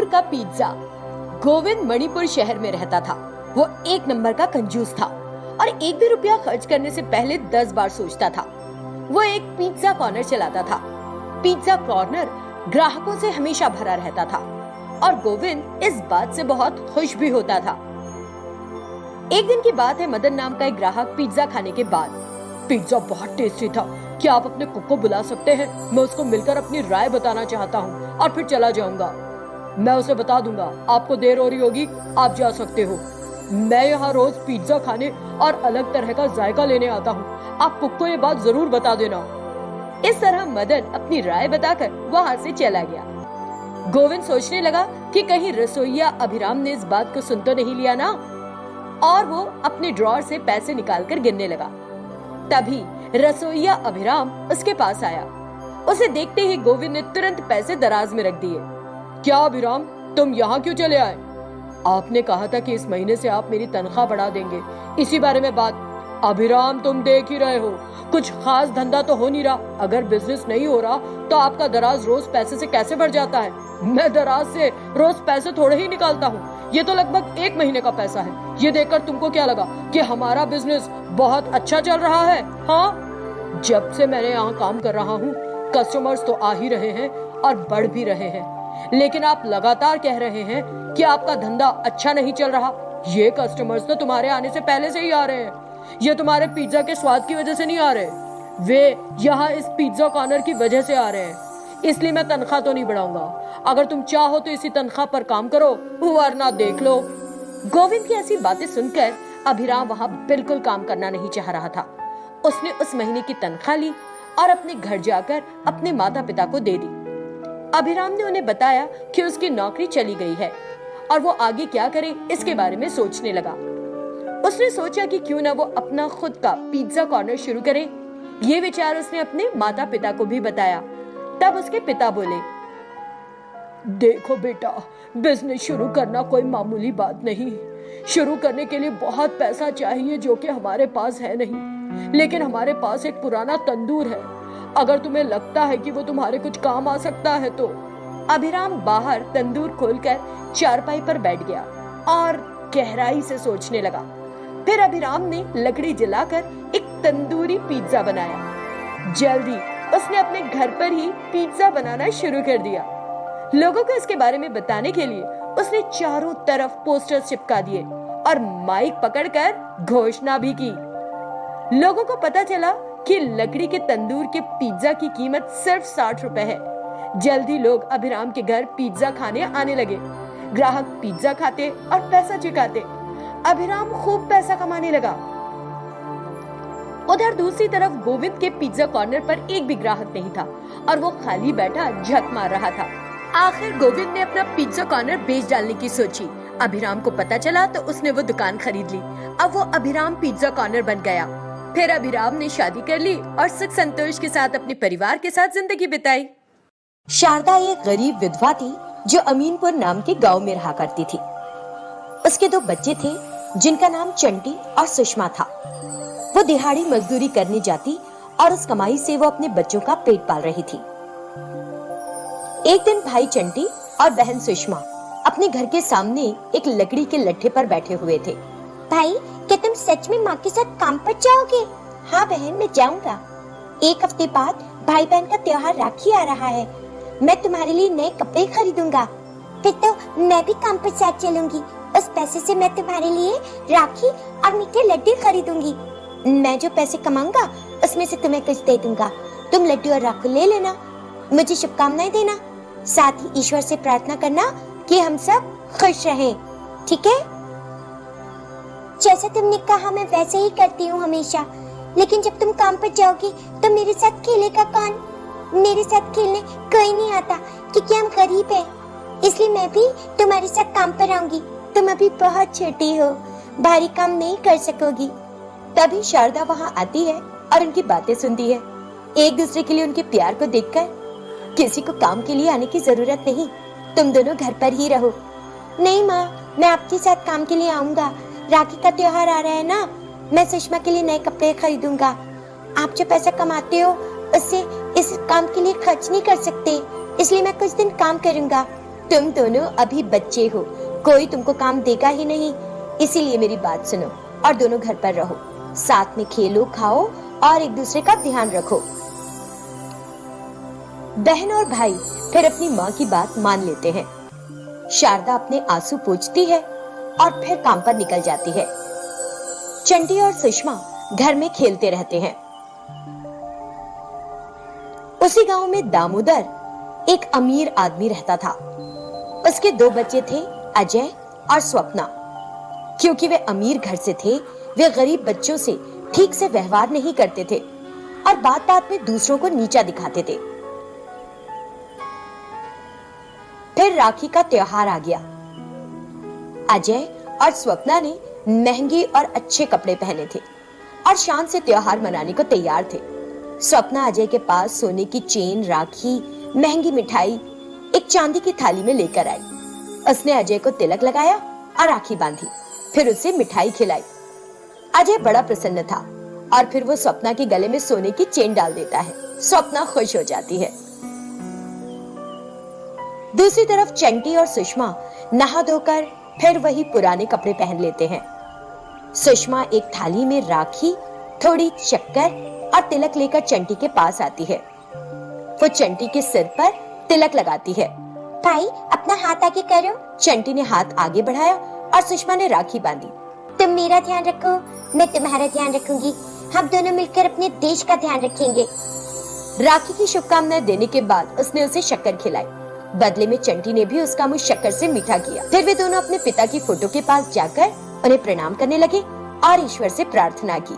का पिज्जा। गोविंद मणिपुर शहर में रहता था। वो एक नंबर का कंजूस था और एक भी रुपया खर्च करने से पहले 10 बार सोचता था। वो एक पिज्जा कॉर्नर चलाता था। पिज्जा कॉर्नर ग्राहकों से हमेशा भरा रहता था और गोविंद इस बात से बहुत खुश भी होता था। एक दिन की बात है, मदन नाम का एक ग्राहक पिज्जा खाने के बाद, पिज्जा बहुत टेस्टी था, क्या आप अपने कुक को बुला सकते हैं? मैं उसको मिलकर अपनी राय बताना चाहता हूँ और फिर चला जाऊंगा। मैं उसे बता दूंगा, आपको देर हो रही होगी, आप जा सकते हो। मैं यहाँ रोज पिज्जा खाने और अलग तरह का जायका लेने आता हूँ, आप कुक को ये बात जरूर बता देना। इस तरह मदन अपनी राय बताकर वहाँ से चला गया। गोविंद सोचने लगा कि कहीं रसोइया अभिराम ने इस बात को सुन तो नहीं लिया ना, और वो अपने ड्रॉर से पैसे निकालकर गिनने लगा। तभी रसोइया अभिराम उसके पास आया। उसे देखते ही गोविंद ने तुरंत पैसे दराज में रख दिए। क्या अभिराम, तुम यहाँ क्यों चले आए? आपने कहा था कि इस महीने से आप मेरी तनख्वाह बढ़ा देंगे, इसी बारे में बात। अभिराम, तुम देख ही रहे हो, कुछ खास धंधा तो हो नहीं रहा। अगर बिजनेस नहीं हो रहा तो आपका दराज रोज पैसे से कैसे भर जाता है? मैं दराज से रोज पैसे थोड़े ही निकालता हूँ, ये तो लगभग 1 महीने का पैसा है। ये देखकर तुमको क्या लगा कि हमारा बिजनेस बहुत अच्छा चल रहा है? हाँ, जब से मैंने यहाँ काम कर रहा हूँ, कस्टमर्स तो आ ही रहे हैं और बढ़ भी रहे हैं, लेकिन आप लगातार कह रहे हैं कि आपका धंधा अच्छा नहीं चल रहा। ये कस्टमर्स तो तुम्हारे आने से पहले से ही आ रहे हैं, ये तुम्हारे पिज्जा के स्वाद की वजह से नहीं आ रहे, वे यहाँ इस पिज्जा कॉर्नर की वजह से आ रहे हैं। इसलिए मैं तनख्वाह तो नहीं बढ़ाऊंगा। अगर तुम चाहो तो इसी तनख्वाह पर काम करो, वरना देख लो। गोविंद की ऐसी बातें सुनकर अभिराम वहाँ बिल्कुल काम करना नहीं चाह रहा था। उसने उस महीने की तनख्वाह ली और अपने घर जाकर अपने माता पिता को दे दी। अभिराम ने उन्हें बताया कि उसकी नौकरी चली गई है और वो आगे क्या करे इसके बारे में सोचने लगा। उसने सोचा कि क्यों ना वो अपना खुद का पिज्जा कॉर्नर शुरू करे। ये विचार उसने अपने माता पिता को भी बताया। तब उसके पिता बोले, देखो बेटा, बिजनेस शुरू करना कोई मामूली बात नहीं। शुरू करने के लिए बहुत पैसा चाहिए जो कि हमारे पास है नहीं, लेकिन हमारे पास एक पुराना तंदूर है। अगर तुम्हें लगता है कि वो तुम्हारे कुछ काम आ सकता है तो। अभिराम बाहर तंदूर खोलकर चारपाई पर बैठ गया और गहराई से सोचने लगा। फिर अभिराम ने लकड़ी जलाकर एक तंदूरी पिज्जा बनाया। जल्दी उसने अपने घर पर ही पिज्जा बनाना शुरू कर दिया। लोगों को इसके बारे में बताने के लिए उसने चारों तरफ पोस्टर चिपका दिए और माइक पकड़कर घोषणा भी की। लोगों को पता चला कि लकड़ी के तंदूर के पिज्जा की कीमत सिर्फ 60 रुपए है। जल्दी लोग अभिराम के घर पिज्जा खाने आने लगे। ग्राहक पिज्जा खाते और पैसा चुकाते। अभिराम खूब पैसा कमाने लगा। उधर दूसरी तरफ गोविंद के पिज्जा कॉर्नर पर एक भी ग्राहक नहीं था और वो खाली बैठा झक मार रहा था। आखिर गोविंद ने अपना पिज्जा कॉर्नर बेच डालने की सोची। अभिराम को पता चला तो उसने वो दुकान खरीद ली। अब वो अभिराम पिज्जा कॉर्नर बन गया। फिर अभिराम ने शादी कर ली और सुख संतोष के साथ अपने परिवार के साथ जिंदगी बिताई। शारदा एक गरीब विधवा थी जो अमीनपुर नाम के गांव में रहा करती थी। उसके 2 बच्चे थे जिनका नाम चंटी और सुषमा था। वो दिहाड़ी मजदूरी करने जाती और उस कमाई से वो अपने बच्चों का पेट पाल रही थी। एक दिन भाई चंटी और बहन सुषमा अपने घर के सामने एक लकड़ी के लट्ठे पर बैठे हुए थे। भाई, क्या तुम सच में माँ के साथ काम पर जाओगे? हाँ बहन, मैं जाऊंगा। 1 हफ्ते बाद भाई बहन का त्योहार राखी आ रहा है। मैं तुम्हारे लिए नए कपड़े खरीदूंगा। फिर तो मैं भी काम पर साथ चलूंगी। उस पैसे से मैं तुम्हारे लिए राखी और मीठे लड्डू खरीदूंगी। मैं जो पैसे कमाऊंगा उसमें से तुम्हें कुछ दे दूंगा। तुम लड्डू और राखी ले लेना। मुझे शुभकामनाएं देना। साथ ही ईश्वर से प्रार्थना करना कि हम सब खुश रहें। ठीक है? जैसा तुमने कहा मैं वैसे ही करती हूँ हमेशा। लेकिन जब तुम काम पर जाओगी तो मेरे साथ खेलेगा कौन? मेरे साथ खेलने कोई नहीं आता क्योंकि हम गरीब हैं। इसलिए मैं भी तुम्हारे साथ काम पर आऊंगी। तुम अभी बहुत छोटी हो, भारी काम नहीं कर सकोगी। तभी शारदा वहाँ आती है और उनकी बातें सुनती है। एक दूसरे के लिए उनके प्यार को देखकर किसी को काम के लिए आने की जरूरत नहीं, तुम दोनों घर पर ही रहो। नहीं माँ, मैं आपके साथ काम के लिए आऊंगा। राखी का त्योहार आ रहा है ना, मैं सुषमा के लिए नए कपड़े खरीदूंगा। आप जो पैसा कमाते हो उससे इस काम के लिए खर्च नहीं कर सकते, इसलिए मैं कुछ दिन काम करूंगा। तुम दोनों अभी बच्चे हो, कोई तुमको काम देगा ही नहीं, इसीलिए मेरी बात सुनो और दोनों घर पर रहो, साथ में खेलो, खाओ और एक दूसरे का ध्यान रखो। बहन और भाई फिर अपनी माँ की बात मान लेते हैं। शारदा अपने आंसू पोंछती है और फिर काम पर निकल जाती है। चंटी और सुषमा घर में खेलते रहते हैं। उसी गांव में दामोदर एक अमीर आदमी रहता था। उसके 2 बच्चे थे, अजय और स्वप्ना। क्योंकि वे अमीर घर से थे, वे गरीब बच्चों से ठीक से व्यवहार नहीं करते थे और बात बात में दूसरों को नीचा दिखाते थे। फिर राखी का त्योहार आ गया। अजय और स्वप्ना ने महंगे और अच्छे कपड़े पहने थे और शान से त्योहार मनाने को तैयार थे। स्वप्ना अजय के पास सोने की चेन, राखी, महंगी मिठाई एक चांदी की थाली में लेकर आई। उसने अजय को तिलक लगाया और राखी बांधी, फिर उसे मिठाई खिलाई। अजय बड़ा प्रसन्न था और फिर वो स्वप्ना के गले में सोने की चेन डाल देता है। स्वप्ना खुश हो जाती है। दूसरी तरफ चंटी और सुषमा नहा धोकर फिर वही पुराने कपड़े पहन लेते हैं। सुषमा एक थाली में राखी, थोड़ी शक्कर और तिलक लेकर चंटी के पास आती है। वो चंटी के सिर पर तिलक लगाती है। भाई अपना हाथ आगे करो। चंटी ने हाथ आगे बढ़ाया और सुषमा ने राखी बांधी। तुम मेरा ध्यान रखो, मैं तुम्हारा ध्यान रखूंगी, हम दोनों मिलकर अपने देश का ध्यान रखेंगे। राखी की शुभकामनाएं देने के बाद उसने उसे शक्कर खिलाई। बदले में चंटी ने भी उसका मुंह शक्कर से मीठा किया। फिर वे दोनों अपने पिता की फोटो के पास जाकर उन्हें प्रणाम करने लगे और ईश्वर से प्रार्थना की